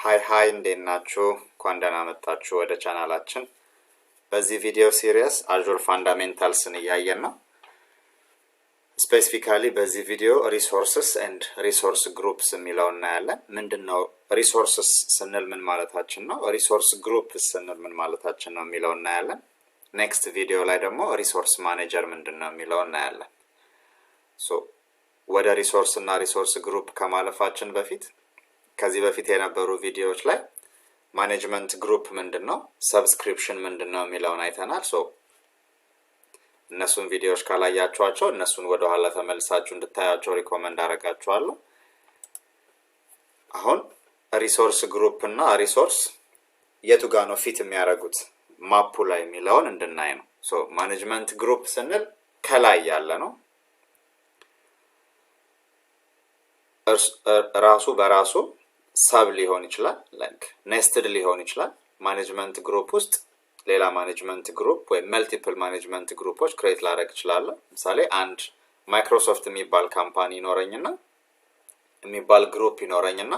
ሃይ እንዴት ናችሁ? እንኳን ደህና መጣችሁ ወደ ቻናላችን። በዚህ ቪዲዮ ሲሪየስ Azure ፋንዳሜንታልስን እያየን ነው። ስፔሲፊካሊ በዚህ ቪዲዮ ሪሶርስስ ኤንድ ሪሶርስ ግሩፕስ የሚለውን እናያለን። ምንድነው ሪሶርስስ ስንል ምን ማለታችን ነው? ሪሶርስ ግሩፕስ ስንል ምን ማለታችን ነው የሚለውን እናያለን። ኔክስት ቪዲዮ ላይ ደግሞ ሪሶርስ ማኔጀር ምንድነው የሚለውን እናያለን። ወደ ሪሶርስ እና ሪሶርስ ግሩፕ ከማለፋችን በፊት ከዚህ በፊት የነበሩ ቪዲዮዎች ላይ ማኔጅመንት ግሩፕ ምንድነው ሰብስክሪፕሽን ምንድነው የሚለውን አይተናል። እነሱን ቪዲዮዎች ካላያችኋቸው እነሱን ወደ ኋላ ተመልሳችሁ እንድታያቸው ሪኮመንድ አደርጋችኋለሁ። አሁን ሪሶርስ ግሩፕ እና ሪሶርስ የቱ ጋር ነው ፊት የሚያደርጉት ማፑ ላይ የሚለውን እንድናይ ነው። ማኔጅመንት ግሩፕ ስንል ከላይ ያለ ነው። ራሱ በራሱ ሰብ ሊሆን ይችላል፣ ላይክ ኔስትድ ሊሆን ይችላል። ማኔጅመንት ግሩፕ ውስጥ ሌላ ማኔጅመንት ግሩፕ ወይ መልቲፕል ማኔጅመንት ግሩፖች ክሬት ላደርግ እችላለሁ። ለምሳሌ አንድ ማይክሮሶፍት የሚባል ካምፓኒ ይኖረኝና የሚባል ግሩፕ ይኖረኝና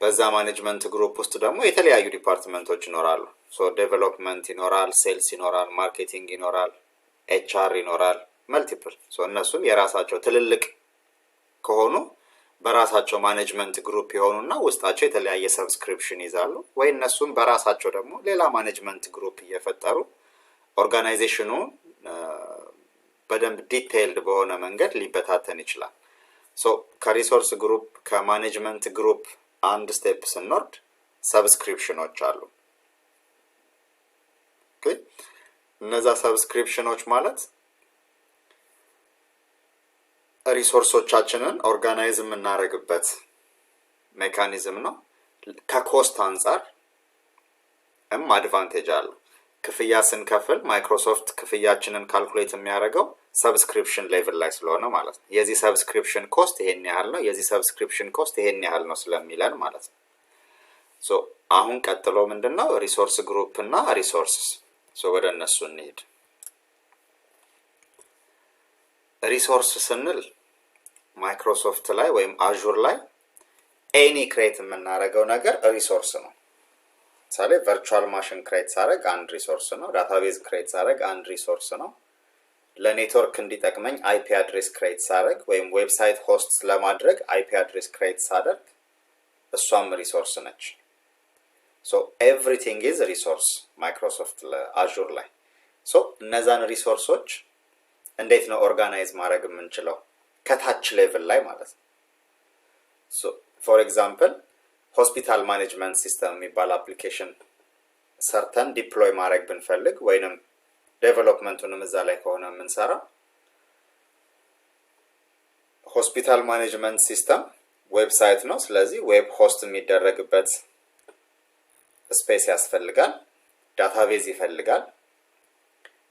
በዛ ማኔጅመንት ግሩፕ ውስጥ ደግሞ የተለያዩ ዲፓርትመንቶች ይኖራሉ። ዴቨሎፕመንት ይኖራል፣ ሴልስ ይኖራል፣ ማርኬቲንግ ይኖራል፣ ኤችአር ይኖራል፣ መልቲፕል። እነሱም የራሳቸው ትልልቅ ከሆኑ በራሳቸው ማኔጅመንት ግሩፕ ይሆኑና ውስጣቸው የተለያየ ሰብስክሪፕሽን ይዛሉ። ወይ እነሱም በራሳቸው ደግሞ ሌላ ማኔጅመንት ግሩፕ እየፈጠሩ ኦርጋናይዜሽኑ በደንብ ዲቴይልድ በሆነ መንገድ ሊበታተን ይችላል። ከሪሶርስ ግሩፕ ከማኔጅመንት ግሩፕ አንድ ስቴፕ ስንወርድ ሰብስክሪፕሽኖች አሉ። እነዛ ሰብስክሪፕሽኖች ማለት ሪሶርሶቻችንን ኦርጋናይዝ የምናደርግበት ሜካኒዝም ነው። ከኮስት አንጻር አድቫንቴጅ አለው። ክፍያ ስንከፍል ማይክሮሶፍት ክፍያችንን ካልኩሌት የሚያደርገው ሰብስክሪፕሽን ሌቭል ላይ ስለሆነ ማለት ነው። የዚህ ሰብስክሪፕሽን ኮስት ይሄን ያህል ነው፣ የዚህ ሰብስክሪፕሽን ኮስት ይሄን ያህል ነው ስለሚለን ማለት ነው። አሁን ቀጥሎ ምንድነው ሪሶርስ ግሩፕ እና ሪሶርስስ። ወደ እነሱ እንሂድ። ሪሶርስ ስንል ማይክሮሶፍት ላይ ወይም አዡር ላይ ኤኒ ክሬት የምናደርገው ነገር ሪሶርስ ነው። ለምሳሌ ቨርቹዋል ማሽን ክሬት ሳደርግ አንድ ሪሶርስ ነው። ዳታቤዝ ክሬት ሳደርግ አንድ ሪሶርስ ነው። ለኔትወርክ እንዲጠቅመኝ አይፒ አድሬስ ክሬት ሳደርግ ወይም ዌብሳይት ሆስት ለማድረግ አይፒ አድሬስ ክሬት ሳደርግ እሷም ሪሶርስ ነች። ኤቭሪቲንግ ኢዝ ሪሶርስ ማይክሮሶፍት አዡር ላይ። እነዛን ሪሶርሶች እንዴት ነው ኦርጋናይዝ ማድረግ የምንችለው? ከታች ሌቭል ላይ ማለት ነው። ፎር ኤግዛምፕል ሆስፒታል ማኔጅመንት ሲስተም የሚባል አፕሊኬሽን ሰርተን ዲፕሎይ ማድረግ ብንፈልግ ወይንም ዴቨሎፕመንቱንም እዛ ላይ ከሆነ የምንሰራው ሆስፒታል ማኔጅመንት ሲስተም ዌብሳይት ነው። ስለዚህ ዌብ ሆስት የሚደረግበት ስፔስ ያስፈልጋል፣ ዳታቤዝ ይፈልጋል፣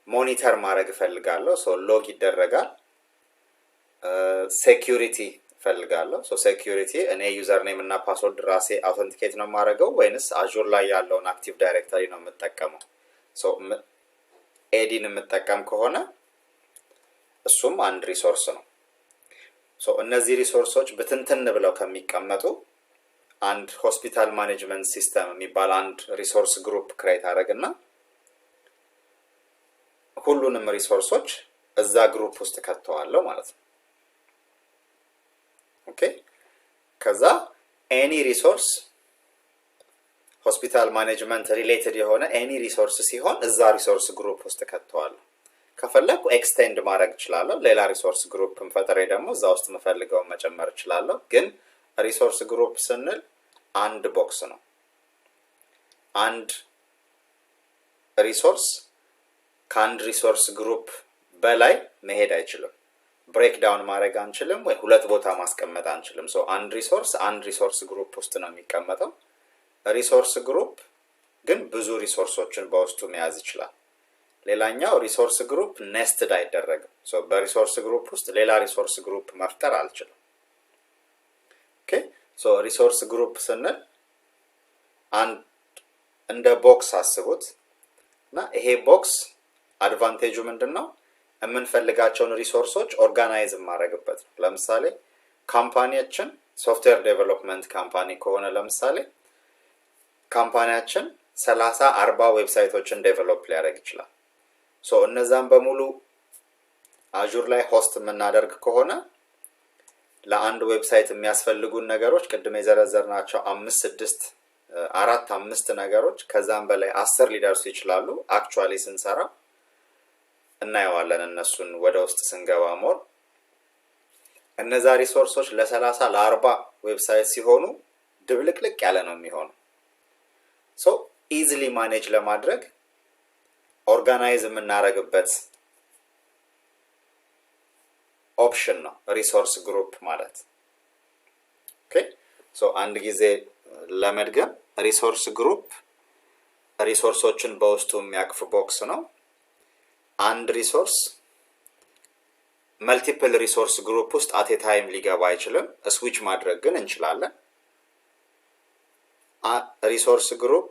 ሞኒተር ማድረግ እፈልጋለሁ፣ ሎግ ይደረጋል፣ ሴኩሪቲ እፈልጋለሁ። ሴኩሪቲ እኔ ዩዘር ኔም እና ፓስወርድ ራሴ አውተንቲኬት ነው ማድረገው ወይንስ አዡር ላይ ያለውን አክቲቭ ዳይሬክተሪ ነው የምጠቀመው? ኤዲን የምጠቀም ከሆነ እሱም አንድ ሪሶርስ ነው። እነዚህ ሪሶርሶች ብትንትን ብለው ከሚቀመጡ አንድ ሆስፒታል ማኔጅመንት ሲስተም የሚባል አንድ ሪሶርስ ግሩፕ ክሬት አደረግና ሁሉንም ሪሶርሶች እዛ ግሩፕ ውስጥ ከተዋለሁ ማለት ነው። ከዛ ኤኒ ሪሶርስ ሆስፒታል ማኔጅመንት ሪሌትድ የሆነ ኤኒ ሪሶርስ ሲሆን እዛ ሪሶርስ ግሩፕ ውስጥ ከተዋለሁ። ከፈለኩ ኤክስቴንድ ማድረግ እችላለሁ። ሌላ ሪሶርስ ግሩፕ ፈጥሬ ደግሞ እዛ ውስጥ የምፈልገውን መጨመር እችላለሁ። ግን ሪሶርስ ግሩፕ ስንል አንድ ቦክስ ነው። አንድ ሪሶርስ ከአንድ ሪሶርስ ግሩፕ በላይ መሄድ አይችልም። ብሬክ ዳውን ማድረግ አንችልም ወይ ሁለት ቦታ ማስቀመጥ አንችልም። አንድ ሪሶርስ ግሩፕ ውስጥ ነው የሚቀመጠው። ሪሶርስ ግሩፕ ግን ብዙ ሪሶርሶችን በውስጡ መያዝ ይችላል። ሌላኛው ሪሶርስ ግሩፕ ኔስትድ አይደረግም። በሪሶርስ ግሩፕ ውስጥ ሌላ ሪሶርስ ግሩፕ መፍጠር አልችልም። ሪሶርስ ግሩፕ ስንል አንድ እንደ ቦክስ አስቡት እና ይሄ ቦክስ አድቫንቴጁ ምንድነው? የምንፈልጋቸውን ሪሶርሶች ኦርጋናይዝ ማድረግበት ነው። ለምሳሌ ካምፓኒያችን ሶፍትዌር ዴቨሎፕመንት ካምፓኒ ከሆነ ለምሳሌ ካምፓኒያችን 30 40 ዌብሳይቶችን ዴቨሎፕ ሊያደርግ ይችላል ሶ እነዛን በሙሉ Azure ላይ ሆስት የምናደርግ ከሆነ ለአንድ ዌብሳይት የሚያስፈልጉን ነገሮች ቅድም የዘረዘርናቸው 5 6 4 5 ነገሮች ከዛም በላይ 10 ሊደርሱ ይችላሉ አክቹአሊ ስንሰራ እናየዋለን እነሱን ወደ ውስጥ ስንገባ ሞር እነዛ ሪሶርሶች ለ30 ለ40 ዌብሳይት ሲሆኑ ድብልቅልቅ ያለ ነው የሚሆነው ሶ ኢዚሊ ማኔጅ ለማድረግ ኦርጋናይዝ የምናደርግበት ኦፕሽን ነው ሪሶርስ ግሩፕ ማለት ኦኬ ሶ አንድ ጊዜ ለመድገም ሪሶርስ ግሩፕ ሪሶርሶችን በውስጡ የሚያቅፍ ቦክስ ነው አንድ ሪሶርስ መልቲፕል ሪሶርስ ግሩፕ ውስጥ አት ኤ ታይም ሊገባ አይችልም ስዊች ማድረግ ግን እንችላለን ሪሶርስ ግሩፕ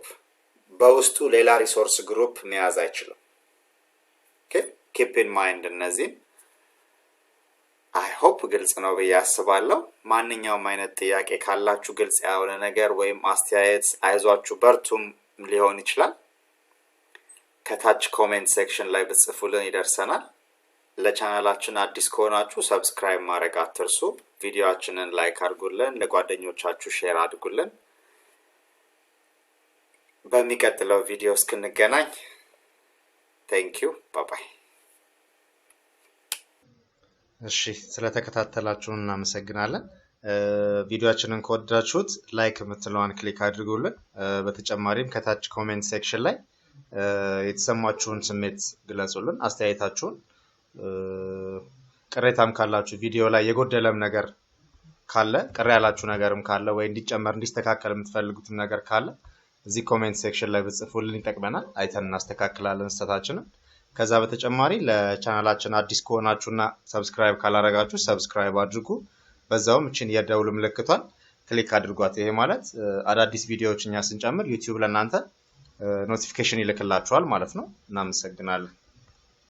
በውስጡ ሌላ ሪሶርስ ግሩፕ መያዝ አይችልም ኦኬ ኪፕ ኢን ማይንድ እነዚህ I hope ግልጽ ነው በያስባለሁ ማንኛውም አይነት ጥያቄ ካላችሁ ግልጽ ያለ ነገር ወይም አስተያየት አይዟችሁ በርቱም ሊሆን ይችላል ከታች ኮሜንት ሴክሽን ላይ ብትጽፉልን ይደርሰናል ለቻናላችን አዲስ ከሆናችሁ ሰብስክራይብ ማድረግ አትርሱ ቪዲዮአችንን ላይክ አድርጉልን ለጓደኞቻችሁ ሼር አድርጉልን በሚቀጥለው ቪዲዮ እስክንገናኝ thank you bye bye እሺ ስለተከታተላችሁን እናመሰግናለን ቪዲዮአችንን ከወደዳችሁት ላይክ የምትለዋን ክሊክ አድርጉልን በተጨማሪም ከታች ኮሜንት ሴክሽን ላይ የተሰማችሁን ስሜት ግለጹልን አስተያየታችሁን ቅሬታም ካላችሁ ቪዲዮ ላይ የጎደለም ነገር ካለ ቅር ያላችሁ ነገርም ካለ ወይ እንዲጨመር እንዲስተካከል የምትፈልጉት ነገር ካለ እዚህ ኮሜንት ሴክሽን ላይ ብትጽፉልን ይጠቅመናል አይተን እናስተካክላለን ስህተታችንን ከዛ በተጨማሪ ለቻናላችን አዲስ ከሆናችሁና ሰብስክራይብ ካላረጋችሁ ሰብስክራይብ አድርጉ በዛውም እቺን የደውል ምልክቷን ክሊክ አድርጓት ይሄ ማለት አዳዲስ ቪዲዮዎችኛ ስንጨምር YouTube ለእናንተ ኖቲፊኬሽን ይልክላችኋል ማለት ነው እናመሰግናለን